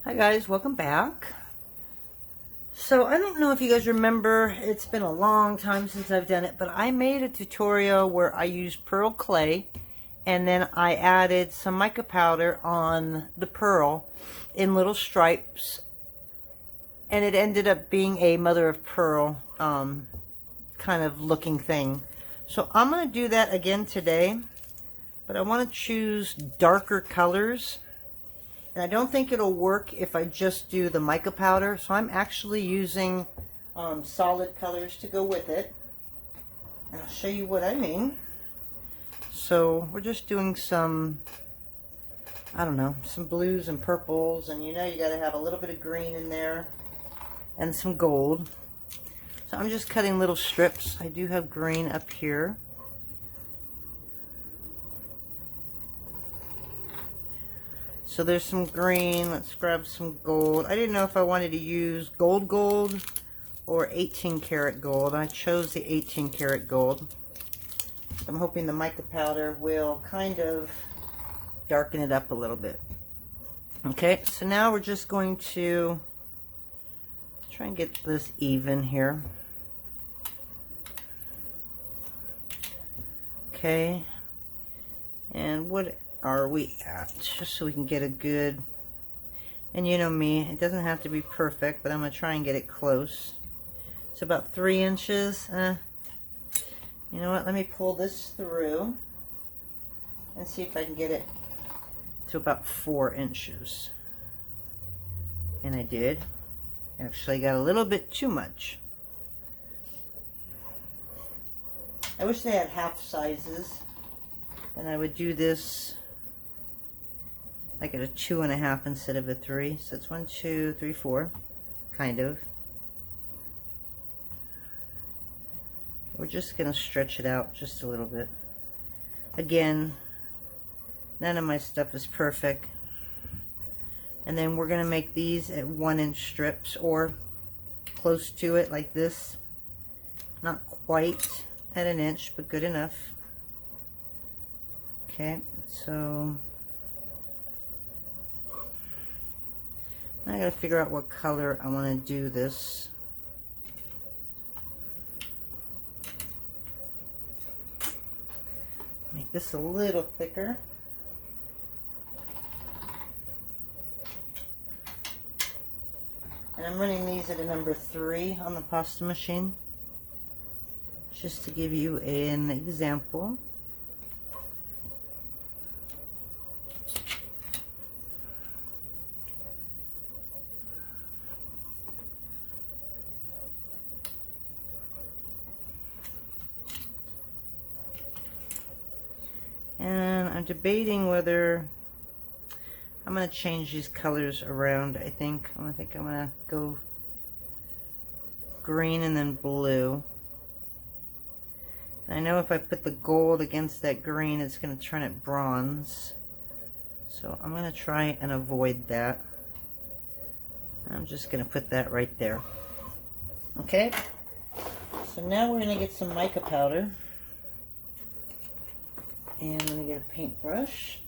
Hi guys, welcome back. So I don't know if you guys remember, it's been a long time since I've done it, but I made a tutorial where I used pearl clay and then I added some mica powder on the pearl in little stripes, and it ended up being a mother of pearl kind of looking thing. So I'm going to do that again today, but I want to choose darker colors. And I don't think it'll work if I just do the mica powder, so I'm actually using solid colors to go with it. And I'll show you what I mean. So we're just doing some, I don't know, some blues and purples, and you know you got to have a little bit of green in there and some gold. So I'm just cutting little strips. I do have green up here. So there's some green. Let's grab some gold. I didn't know if I wanted to use gold or 18 karat gold. I chose the 18 karat gold. I'm hoping the mica powder will kind of darken it up a little bit. Okay, so now we're just going to try and get this even here. Okay, and what are we at, just so we can get a good, and you know me, it doesn't have to be perfect, but I'm going to try and get it close. It's about 3 inches. You know what, let me pull this through and see if I can get it to about 4 inches. And I did. Actually got a little bit too much. I wish they had half sizes, and I would do this like at a 2.5 instead of a 3. So it's 1, 2, 3, 4, kind of. We're just gonna stretch it out just a little bit. Again, none of my stuff is perfect. And then we're gonna make these at 1-inch strips or close to it like this. Not quite at 1 inch, but good enough. Okay, so now I gotta figure out what color I want to do this. Make this a little thicker. And I'm running these at a number 3 on the pasta machine, just to give you an example. And I'm debating whether I'm going to change these colors around. I think I'm going to go green and then blue. And I know if I put the gold against that green, it's going to turn it bronze. So I'm going to try and avoid that. I'm just going to put that right there. Okay. So now we're going to get some mica powder. And I'm going to get a paintbrush.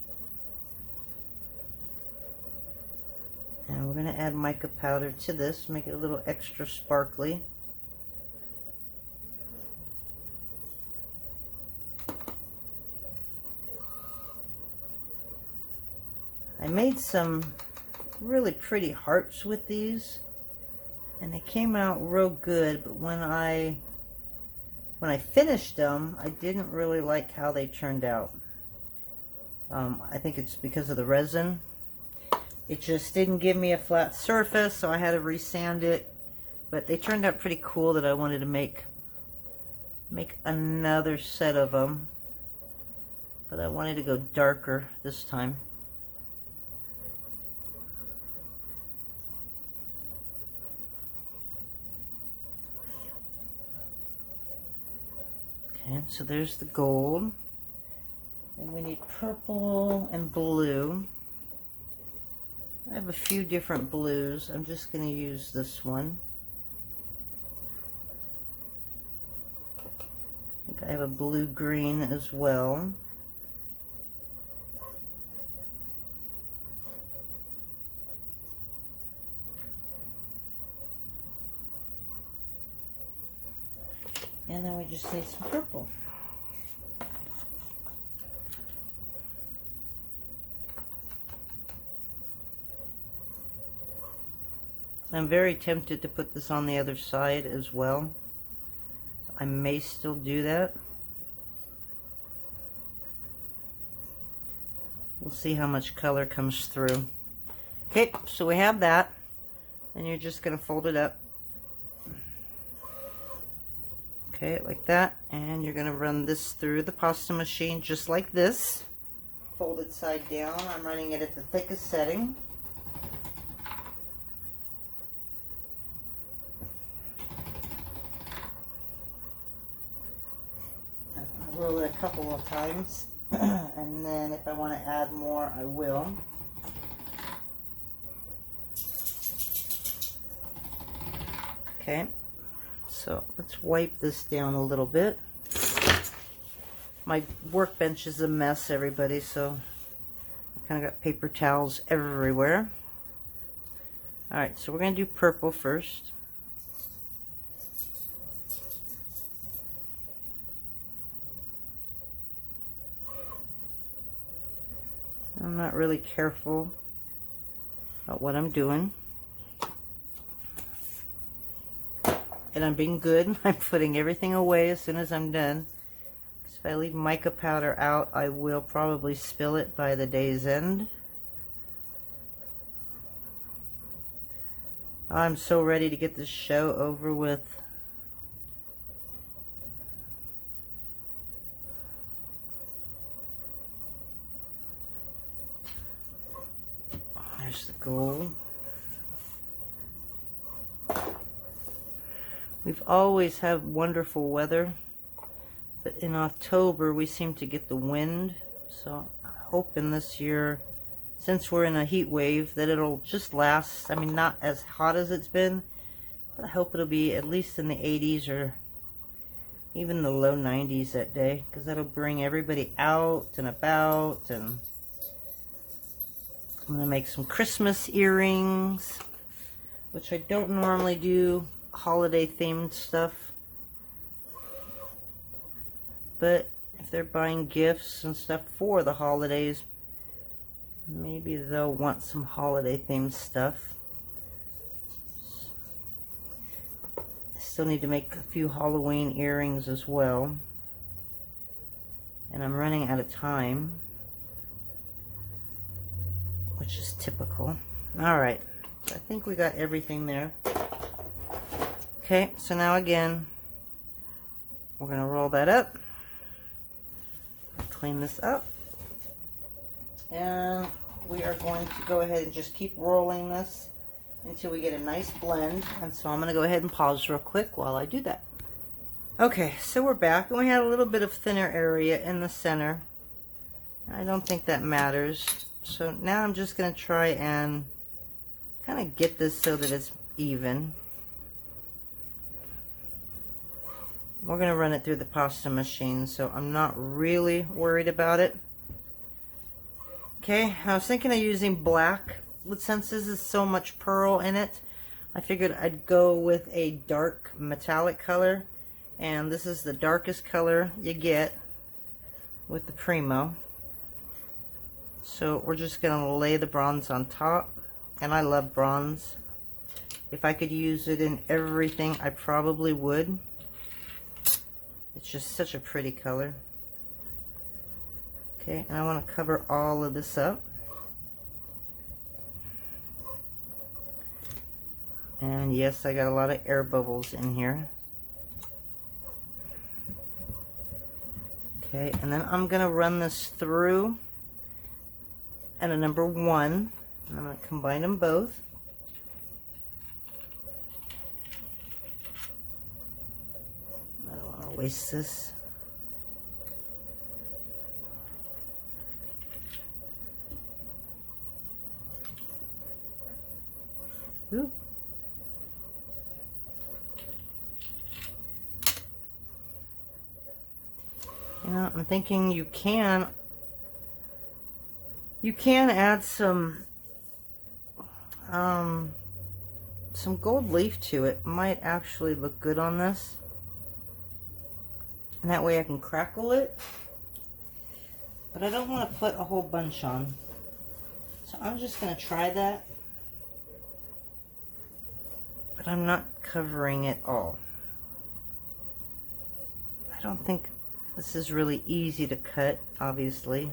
And we're going to add mica powder to this, make it a little extra sparkly. I made some really pretty hearts with these, and they came out real good, but when I finished them, I didn't really like how they turned out. I think it's because of the resin. It just didn't give me a flat surface, so I had to resand it. But they turned out pretty cool that I wanted to make another set of them. But I wanted to go darker this time. Okay, so there's the gold. And we need purple and blue. I have a few different blues. I'm just going to use this one. I think I have a blue-green as well. And then we just need some purple. I'm very tempted to put this on the other side as well. So I may still do that. We'll see how much color comes through. Okay, so we have that. And you're just going to fold it up. Okay, like that. And you're going to run this through the pasta machine just like this. Fold it side down. I'm running it at the thickest setting. I'll roll it a couple of times. And then if I want to add more, I will. Okay, so let's wipe this down a little bit. My workbench is a mess, everybody, so I kind of got paper towels everywhere. Alright, so we're going to do purple first. I'm not really careful about what I'm doing. And I'm being good. I'm putting everything away as soon as I'm done. Because if I leave mica powder out, I will probably spill it by the day's end. I'm so ready to get this show over with. There's the gold. We've always had wonderful weather, but in October we seem to get the wind, so I'm hoping this year, since we're in a heat wave, that it'll just last. I mean, not as hot as it's been, but I hope it'll be at least in the 80s or even the low 90s that day, because that'll bring everybody out and about. And I'm going to make some Christmas earrings, which I don't normally do holiday themed stuff, but if they're buying gifts and stuff for the holidays, maybe they'll want some holiday themed stuff. I still need to make a few Halloween earrings as well, and I'm running out of time, which is typical. Alright, so I think we got everything there. Okay, so now again, we're going to roll that up, clean this up, and we are going to go ahead and just keep rolling this until we get a nice blend. And so I'm going to go ahead and pause real quick while I do that. Okay, so we're back, and we had a little bit of thinner area in the center. I don't think that matters. So now I'm just going to try and kind of get this so that it's even. We're going to run it through the pasta machine, so I'm not really worried about it. Okay, I was thinking of using black, but since this is so much pearl in it, I figured I'd go with a dark metallic color, and this is the darkest color you get with the Premo. So we're just going to lay the bronze on top, and I love bronze. If I could use it in everything, I probably would. It's just such a pretty color. Okay, and I want to cover all of this up. And yes, I got a lot of air bubbles in here. Okay, and then I'm going to run this through at a number 1. And I'm going to combine them both. I don't want to waste this. Ooh. You know, I'm thinking you can add some gold leaf to it. Might actually look good on this. And that way I can crackle it. But I don't want to put a whole bunch on. So I'm just going to try that. But I'm not covering it all. I don't think this is really easy to cut, obviously.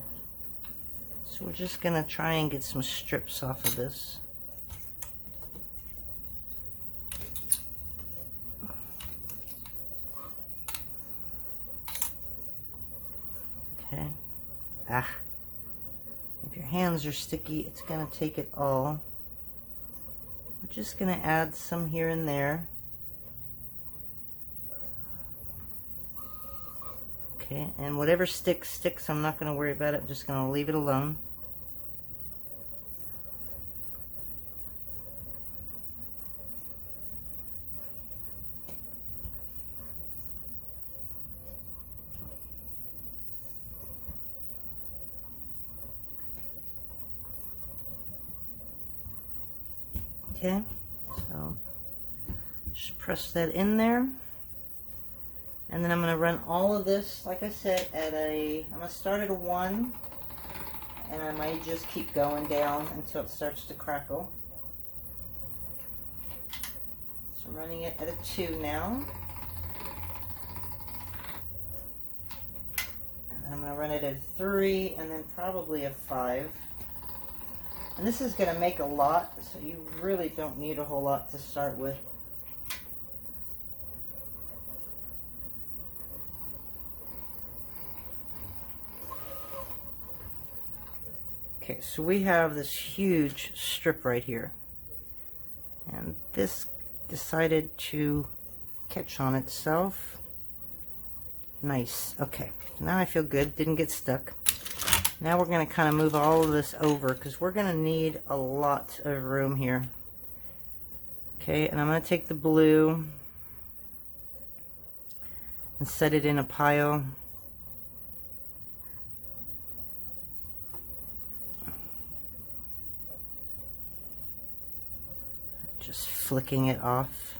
So we're just going to try and get some strips off of this. Okay. If your hands are sticky, it's going to take it all. We're just going to add some here and there. Okay, and whatever sticks, sticks. I'm not going to worry about it. I'm just going to leave it alone. Okay, so just press that in there. And then I'm going to run all of this, like I said, I'm going to start at a 1. And I might just keep going down until it starts to crackle. So I'm running it at a 2 now. And I'm going to run it at a 3 and then probably a 5. And this is going to make a lot, so you really don't need a whole lot to start with. Okay, so we have this huge strip right here. And this decided to catch on itself. Nice. Okay, now I feel good. Didn't get stuck. Now we're going to kind of move all of this over because we're going to need a lot of room here. Okay, and I'm going to take the blue and set it in a pile. Just flicking it off.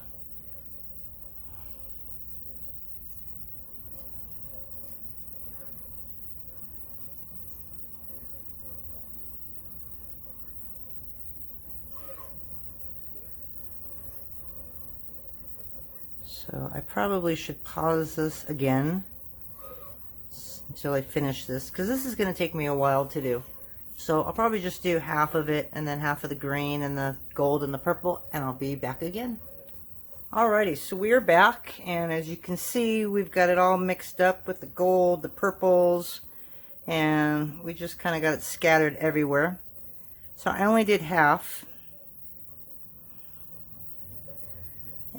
So I probably should pause this again until I finish this, because this is going to take me a while to do. So I'll probably just do half of it and then half of the green and the gold and the purple, and I'll be back again. Alrighty, so we are back, and as you can see, we've got it all mixed up with the gold, the purples, and we just kind of got it scattered everywhere. So I only did half.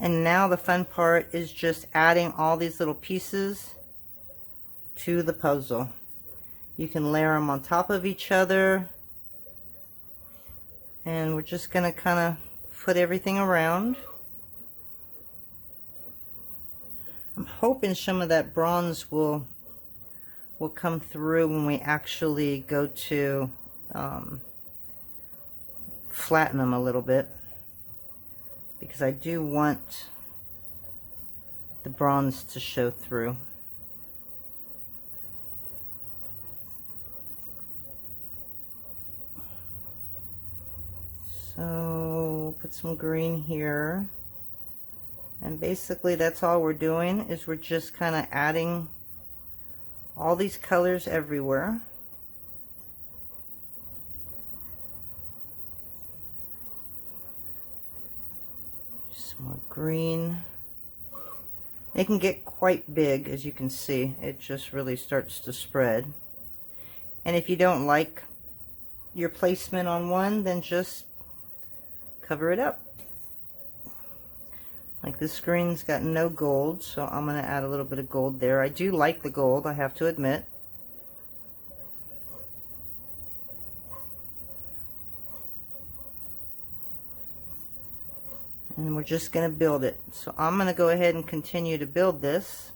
And now the fun part is just adding all these little pieces to the puzzle. You can layer them on top of each other. And we're just going to kind of put everything around. I'm hoping some of that bronze will come through when we actually go to flatten them a little bit, because I do want the bronze to show through. So put some green here, and basically that's all we're doing, is we're just kind of adding all these colors everywhere. Some more green. It can get quite big, as you can see. It just really starts to spread. And if you don't like your placement on one, then just cover it up. Like this green's got no gold, so I'm going to add a little bit of gold there. I do like the gold, I have to admit. And we're just going to build it. So I'm going to go ahead and continue to build this.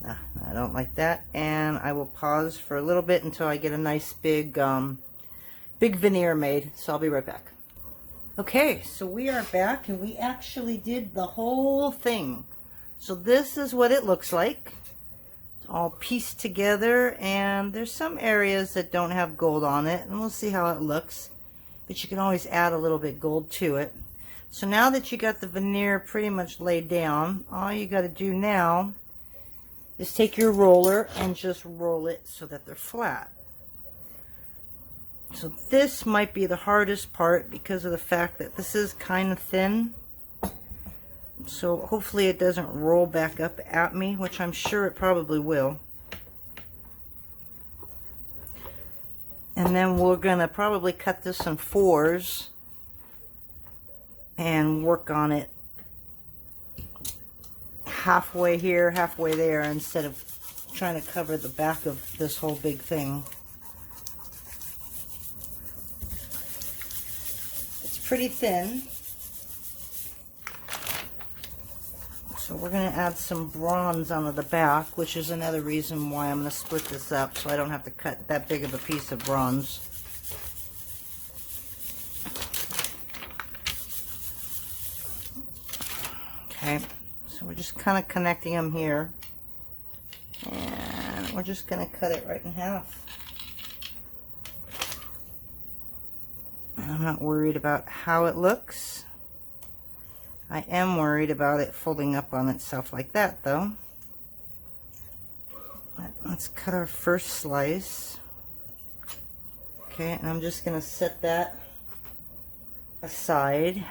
I don't like that. And I will pause for a little bit until I get a nice big veneer made. So I'll be right back. Okay, so we are back, and we actually did the whole thing. So this is what it looks like. It's all pieced together, and there's some areas that don't have gold on it, and we'll see how it looks. But you can always add a little bit gold to it. So now that you got the veneer pretty much laid down, all you got to do now is take your roller and just roll it so that they're flat. So this might be the hardest part because of the fact that this is kind of thin. So hopefully it doesn't roll back up at me, which I'm sure it probably will. And then we're going to probably cut this in 4s and work on it halfway here, halfway there, instead of trying to cover the back of this whole big thing. Pretty thin. So we're going to add some bronze onto the back, which is another reason why I'm going to split this up so I don't have to cut that big of a piece of bronze. Okay, so we're just kind of connecting them here, and we're just going to cut it right in half. I'm not worried about how it looks. I am worried about it folding up on itself like that, though. Let's cut our first slice. Okay, and I'm just going to set that aside.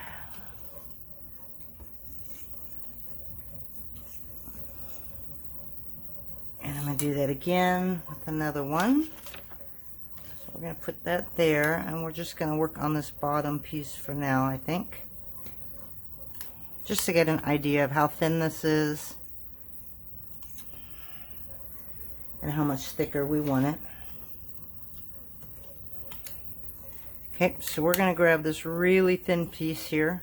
And I'm going to do that again with another one. We're going to put that there, and we're just going to work on this bottom piece for now, I think. Just to get an idea of how thin this is and how much thicker we want it. Okay, so we're going to grab this really thin piece here.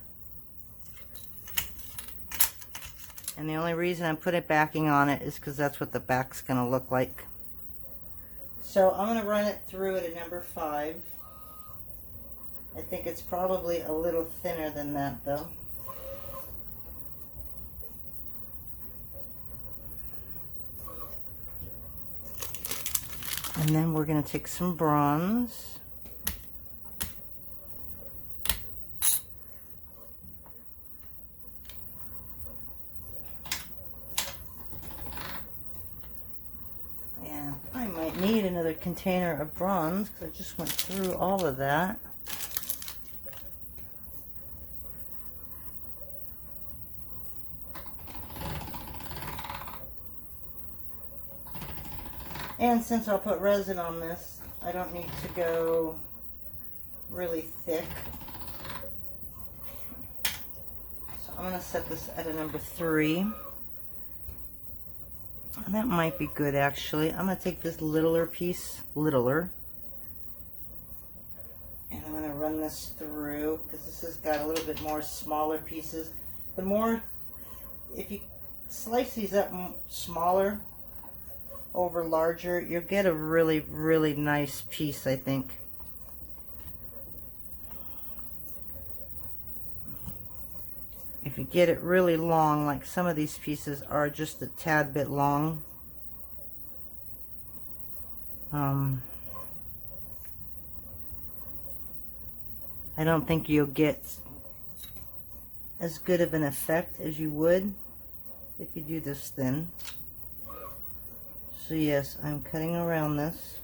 And the only reason I'm putting backing on it is because that's what the back's going to look like. So I'm going to run it through at a number 5. I think it's probably a little thinner than that, though. And then we're going to take some bronze. Need another container of bronze because I just went through all of that. And since I'll put resin on this, I don't need to go really thick. So I'm going to set this at a number 3. And that might be good, actually. I'm going to take this littler piece, and I'm going to run this through because this has got a little bit more smaller pieces. The more, if you slice these up smaller over larger, you'll get a really, really nice piece, I think. If you get it really long, like some of these pieces are just a tad bit long, I don't think you'll get as good of an effect as you would if you do this thin. So yes, I'm cutting around this.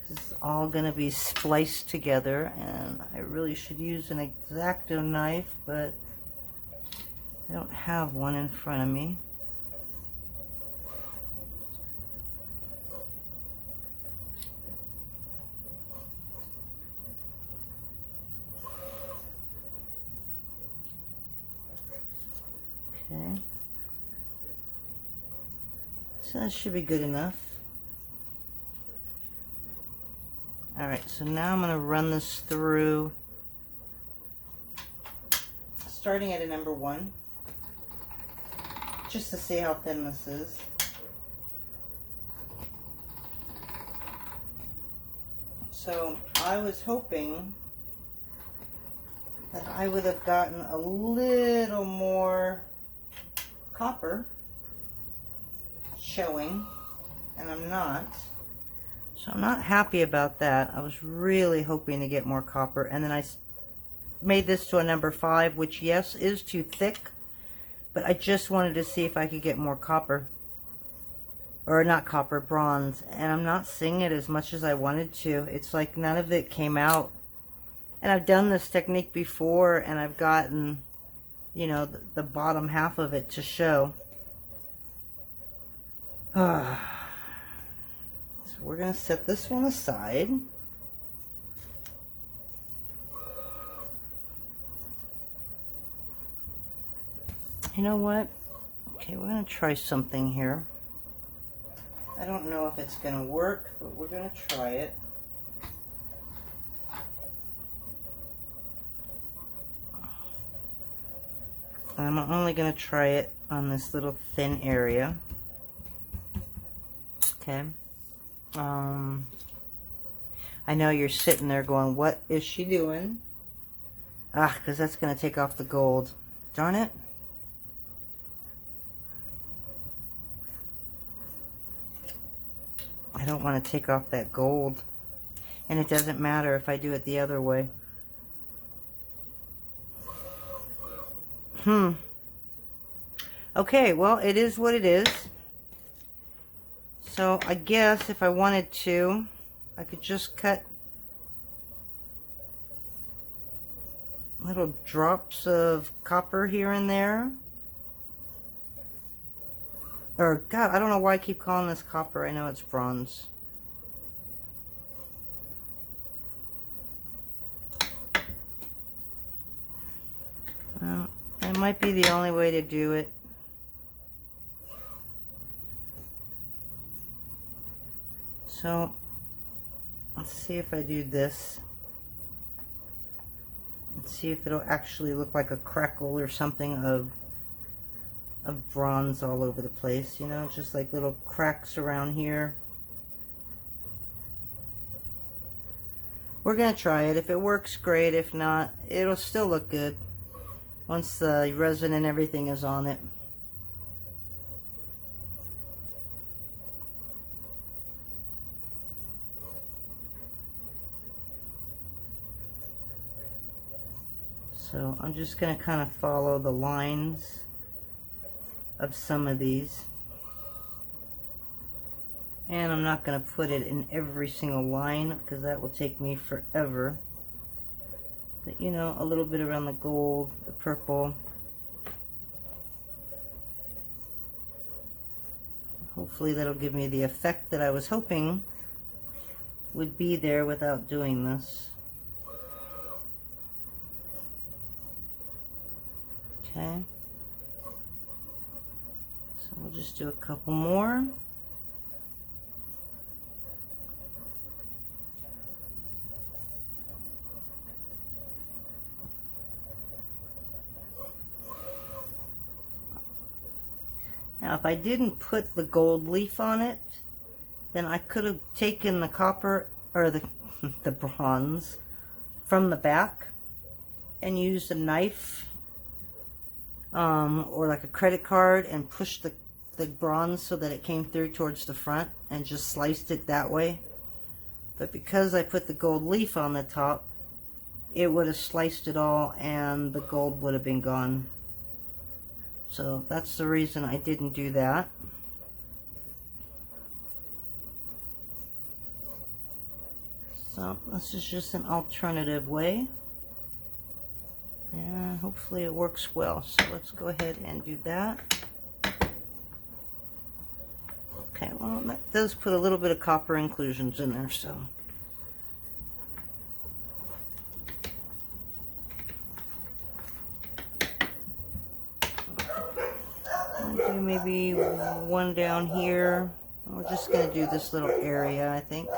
This is all going to be spliced together, and I really should use an X-Acto knife, but I don't have one in front of me. Okay. So that should be good enough. Alright, so now I'm going to run this through, starting at a number 1, just to see how thin this is. So I was hoping that I would have gotten a little more copper showing, and I'm not. So I'm not happy about that. I was really hoping to get more copper, and then I made this to a number 5, which yes, is too thick, but I just wanted to see if I could get more copper. Or not copper, bronze. And I'm not seeing it as much as I wanted to. It's like none of it came out. And I've done this technique before, and I've gotten, you know, the bottom half of it to show. So we're going to set this one aside. You know what? Okay, we're going to try something here. I don't know if it's going to work, but we're going to try it. I'm only going to try it on this little thin area. Okay. I know you're sitting there going, what is she doing? Because that's going to take off the gold. Darn it. I don't want to take off that gold. And it doesn't matter if I do it the other way. Okay, well, it is what it is. So I guess if I wanted to, I could just cut little drops of copper here and there. Or, God, I don't know why I keep calling this copper. I know it's bronze. Well, it might be the only way to do it. So, let's see if I do this. Let's see if it'll actually look like a crackle or something of bronze all over the place, you know, just like little cracks around here. We're gonna try it. If it works, great. If not, it'll still look good once the resin and everything is on it. So I'm just gonna kind of follow the lines of some of these, and I'm not going to put it in every single line because that will take me forever, but you know, a little bit around the gold, the purple. Hopefully that'll give me the effect that I was hoping would be there without doing this. Okay. We'll just do a couple more. Now, if I didn't put the gold leaf on it, then I could have taken the copper, or the bronze, from the back and used a knife or like a credit card and pushed the bronze so that it came through towards the front and just sliced it that way. But because I put the gold leaf on the top, it would have sliced it all and the gold would have been gone. So that's the reason I didn't do that. So this is just an alternative way. And hopefully it works well. So let's go ahead and do that. Okay, well, that does put a little bit of copper inclusions in there, so. I'll do maybe one down here. We're just going to do this little area, I think.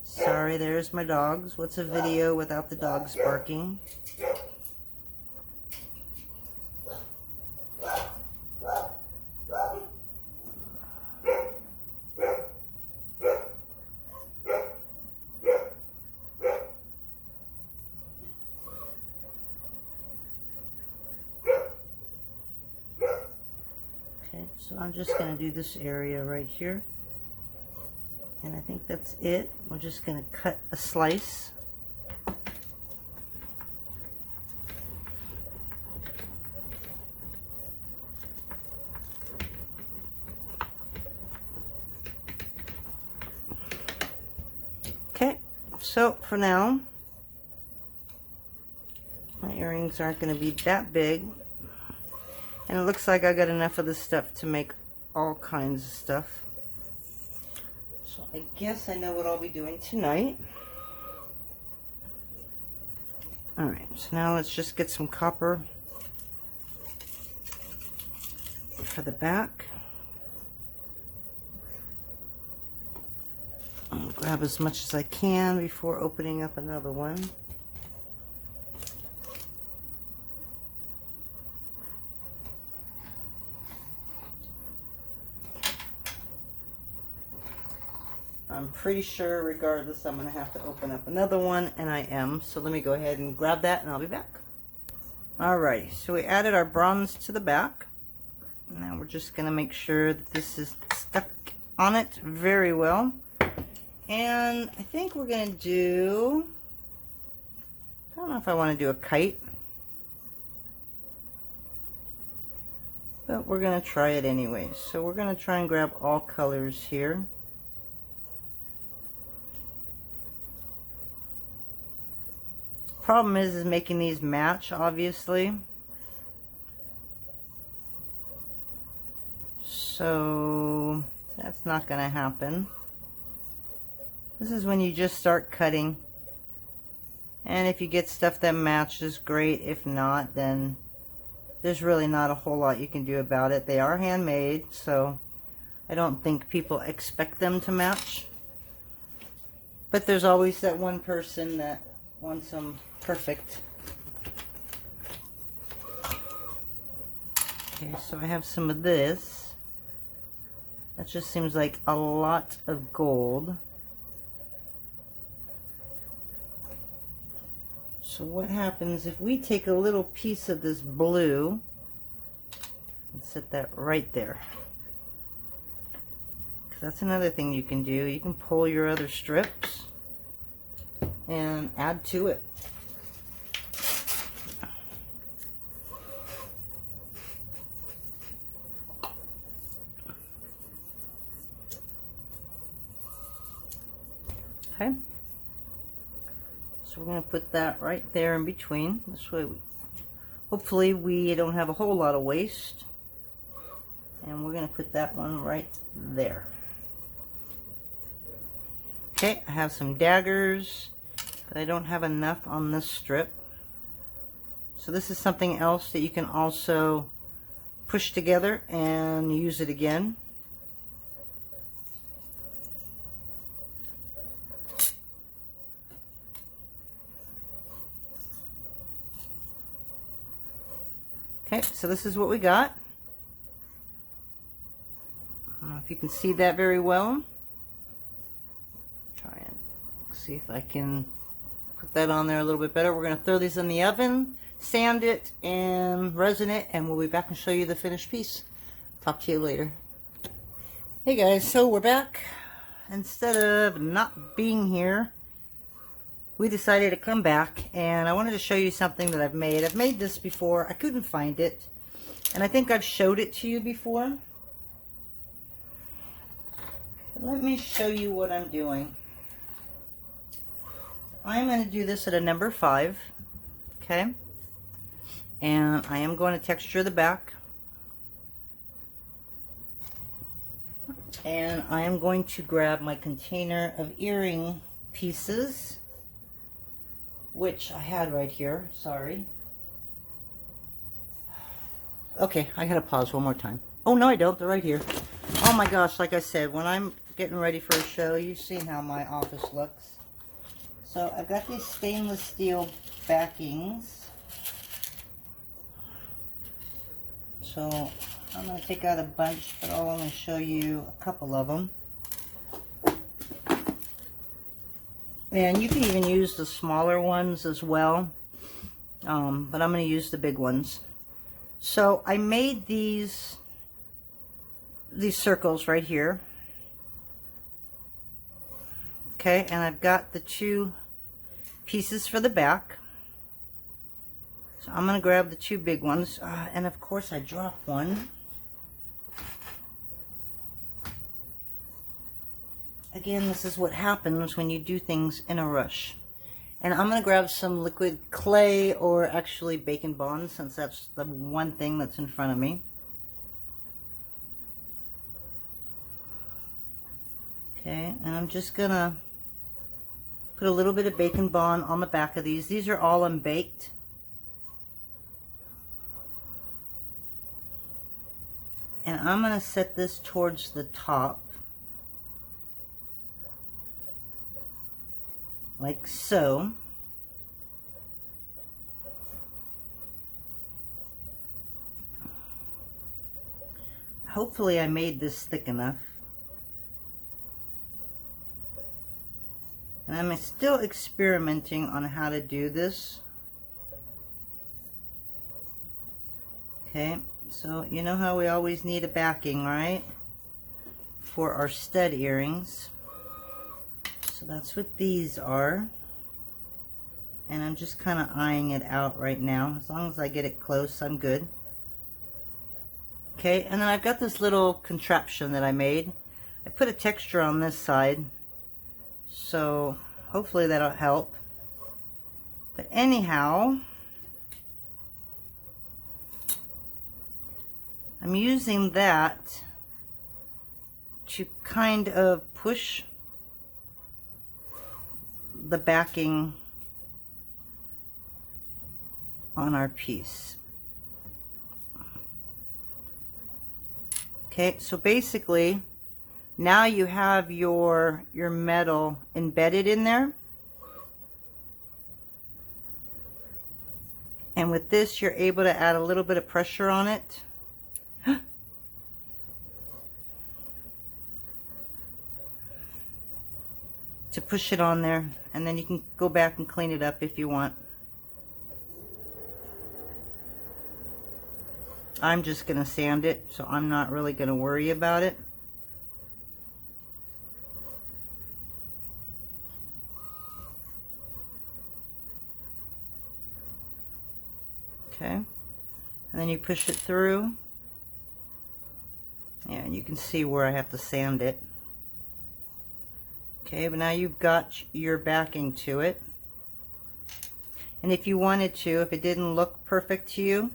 Sorry, there's my dogs. What's a video without the dogs barking? So I'm just going to do this area right here. And I think that's it. We're just going to cut a slice. Okay, so for now, my earrings aren't going to be that big. And it looks like I got enough of this stuff to make all kinds of stuff. So I guess I know what I'll be doing tonight. Alright, so now let's just get some copper for the back. I'll grab as much as I can before opening up another one. I'm pretty sure regardless I'm going to have to open up another one, and I am. So let me go ahead and grab that and I'll be back. Alrighty, so we added our bronze to the back. Now we're just going to make sure that this is stuck on it very well. And I think we're going to do, I don't know if I want to do a kite, but we're going to try it anyway. So we're going to try and grab all colors here. Problem is making these match, obviously. So that's not going to happen. This is when you just start cutting. And if you get stuff that matches, great. If not, then there's really not a whole lot you can do about it. They are handmade, so I don't think people expect them to match. But there's always that one person that wants them perfect. Okay, so I have some of this. That just seems like a lot of gold. So what happens if we take a little piece of this blue and set that right there? Because that's another thing you can do. You can pull your other strips and add to it. Okay, so we're going to put that right there in between. This way, hopefully we don't have a whole lot of waste. And we're going to put that one right there. Okay, I have some daggers, but I don't have enough on this strip. So this is something else that you can also push together and use it again. Okay, so this is what we got. I don't know if you can see that very well. Try and see if I can put that on there a little bit better. We're going to throw these in the oven, sand it, and resin it, and we'll be back and show you the finished piece. Talk to you later. Hey guys, so we're back. Instead of not being here, we decided to come back, and I wanted to show you something that I've made. I've made this before. I couldn't find it, and I think I've showed it to you before. But let me show you what I'm doing. I'm going to do this at a number 5, okay? And I am going to texture the back. And I am going to grab my container of earring pieces, which I had right here, sorry. Okay, I gotta pause one more time. Oh no I don't, they're right here. Oh my gosh, like I said, when I'm getting ready for a show, you've seen how my office looks. So I've got these stainless steel backings. So I'm gonna take out a bunch, but I'll only show you a couple of them. And you can even use the smaller ones as well, but I'm going to use the big ones. So I made these these circles right here. Okay, and I've got the 2 pieces for the back. So I'm going to grab the 2 big ones, and of course I dropped one. Again, this is what happens when you do things in a rush. And I'm going to grab some liquid clay, or actually Bacon Bond, since that's the one thing that's in front of me. Okay, and I'm just going to put a little bit of Bacon Bond on the back of these. These are all unbaked. And I'm going to set this towards the top, like so. Hopefully I made this thick enough. And I'm still experimenting on how to do this. Okay. So, you know how we always need a backing, right? For our stud earrings. So that's what these are. And I'm just kind of eyeing it out right now. As long as I get it close, I'm good. Okay, and then I've got this little contraption that I made. I put a texture on this side. So, hopefully that'll help. But anyhow, I'm using that to kind of push the backing on our piece. Okay, so basically now you have your metal embedded in there. And with this, you're able to add a little bit of pressure on it. To push it on there, and then you can go back and clean it up if you want. I'm just going to sand it, so I'm not really going to worry about it. Okay, and then you push it through. Yeah, and you can see where I have to sand it. Okay, but now you've got your backing to it. And if you wanted to, if it didn't look perfect to you,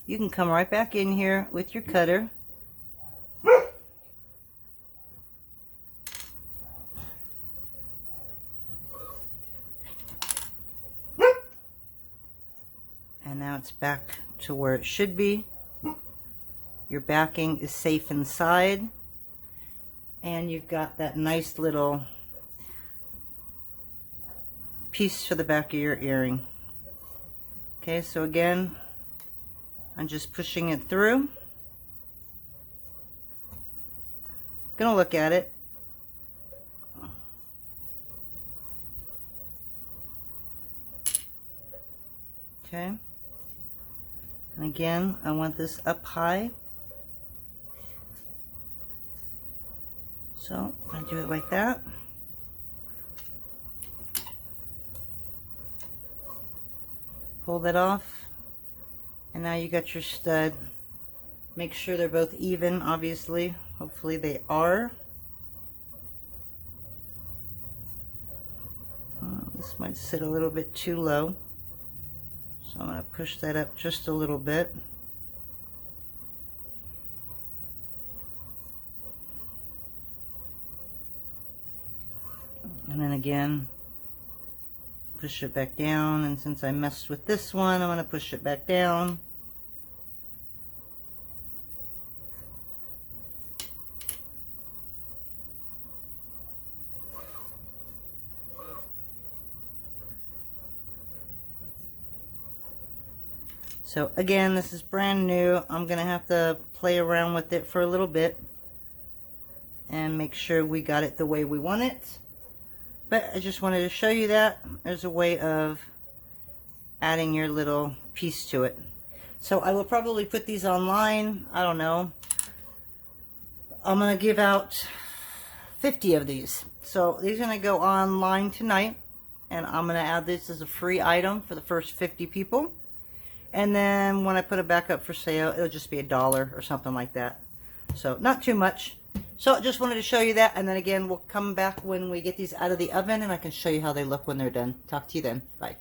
you can come right back in here with your cutter. And now it's back to where it should be. Your backing is safe inside. And you've got that nice little piece for the back of your earring. Okay, so again, I'm just pushing it through. Gonna look at it. Okay, and again, I want this up high. So I do it like that. Pull that off, and now you got your stud. Make sure they're both even, obviously. Hopefully they are. This might sit a little bit too low, so I'm going to push that up just a little bit. And then again, push it back down, and since I messed with this one, I'm going to push it back down. So again, this is brand new. I'm going to have to play around with it for a little bit and make sure we got it the way we want it. But I just wanted to show you that there's a way of adding your little piece to it. So I will probably put these online, I don't know, I'm going to give out 50 of these. So these are going to go online tonight, and I'm going to add this as a free item for the first 50 people. And then when I put it back up for sale, it'll just be $1 or something like that. So not too much. So I just wanted to show you that, and then again, we'll come back when we get these out of the oven, and I can show you how they look when they're done. Talk to you then. Bye.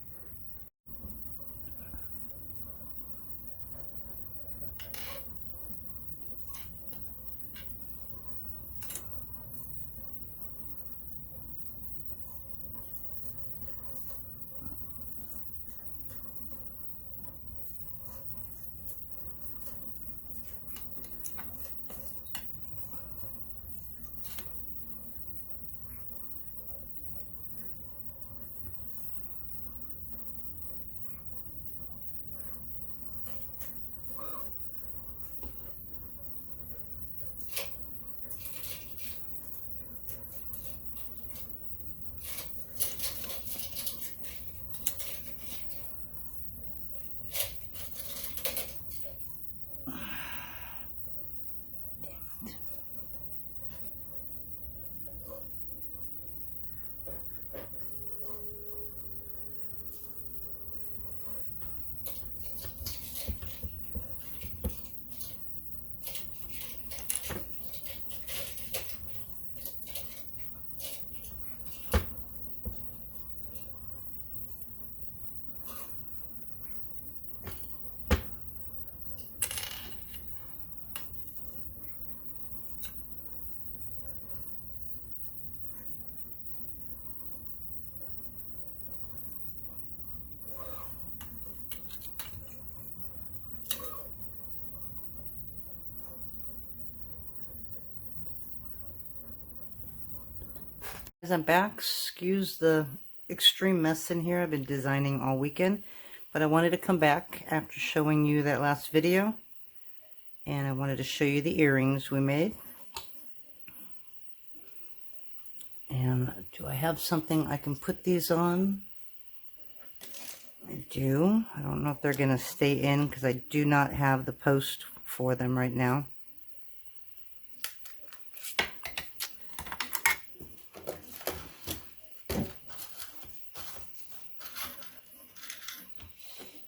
As I'm back, excuse the extreme mess in here. I've been designing all weekend, but I wanted to come back after showing you that last video, and I wanted to show you the earrings we made. And do I have something I can put these on? I do. I don't know if they're going to stay in because I do not have the post for them right now.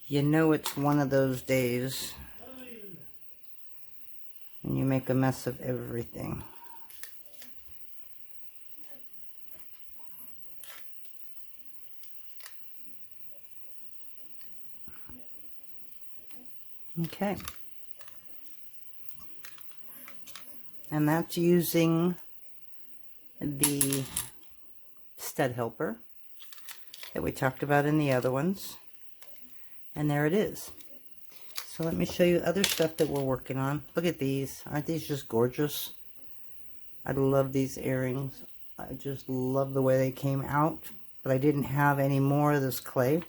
You know it's one of those days when you make a mess of everything. Okay. And that's using the stud helper that we talked about in the other ones. And there it is. So let me show you other stuff that we're working on. Look at these. Aren't these just gorgeous? I love these earrings. I just love the way they came out. But I didn't have any more of this clay.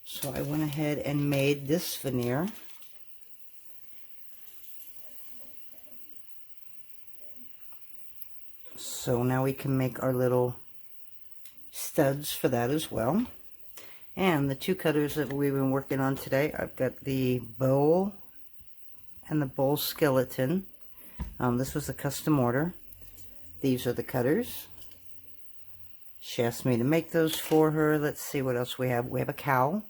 So I went ahead and made this veneer. So now we can make our little studs for that as well. And the two cutters that we've been working on today, I've got the bowl and the bowl skeleton. This was a custom order. These are the cutters. She asked me to make those for her. Let's see what else we have. We have a cow.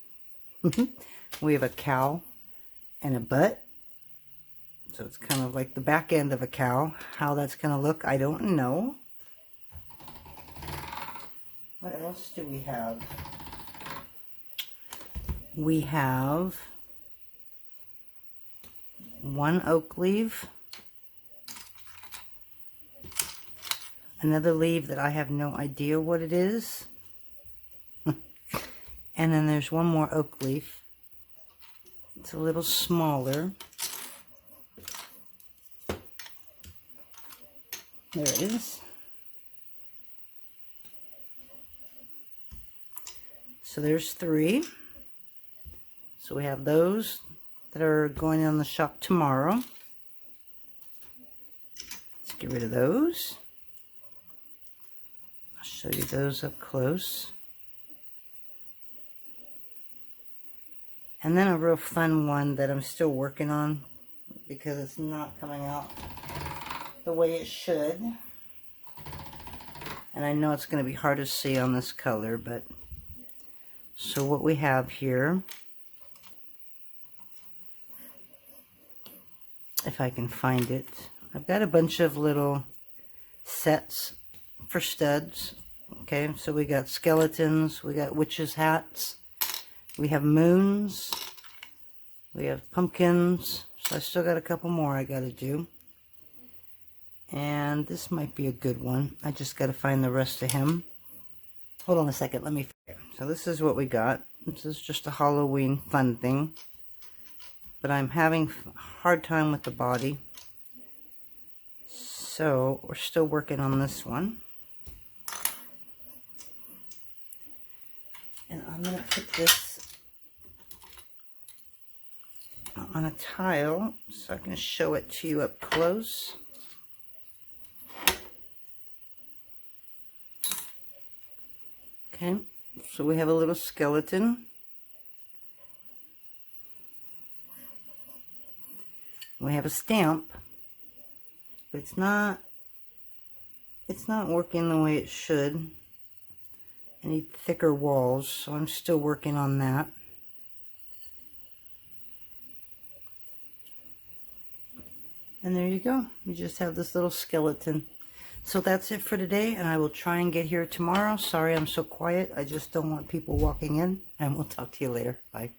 We have a cow and a butt. So it's kind of like the back end of a cow. How that's going to look, I don't know. What else do we have? We have one oak leaf, another leaf that I have no idea what it is, and then there's one more oak leaf. It's a little smaller. There it is. So there's 3. So we have those that are going on the shop tomorrow. Let's get rid of those. I'll show you those up close. And then a real fun one that I'm still working on because it's not coming out the way it should. And I know it's going to be hard to see on this color, but so what we have here, if I can find it, I've got a bunch of little sets for studs. Okay, so we got skeletons, we got witches' hats, we have moons, we have pumpkins, so I still got a couple more I got to do. And this might be a good one. I just got to find the rest of him. Hold on a second, let me... So this is what we got. This is just a Halloween fun thing. But I'm having a hard time with the body. So we're still working on this one. And I'm going to put this on a tile so I can show it to you up close. Okay, so we have a little skeleton. We have a stamp, but it's not working the way it should. I need thicker walls, so I'm still working on that. And there you go. You just have this little skeleton. So that's it for today, and I will try and get here tomorrow. Sorry I'm so quiet. I just don't want people walking in, and we'll talk to you later. Bye.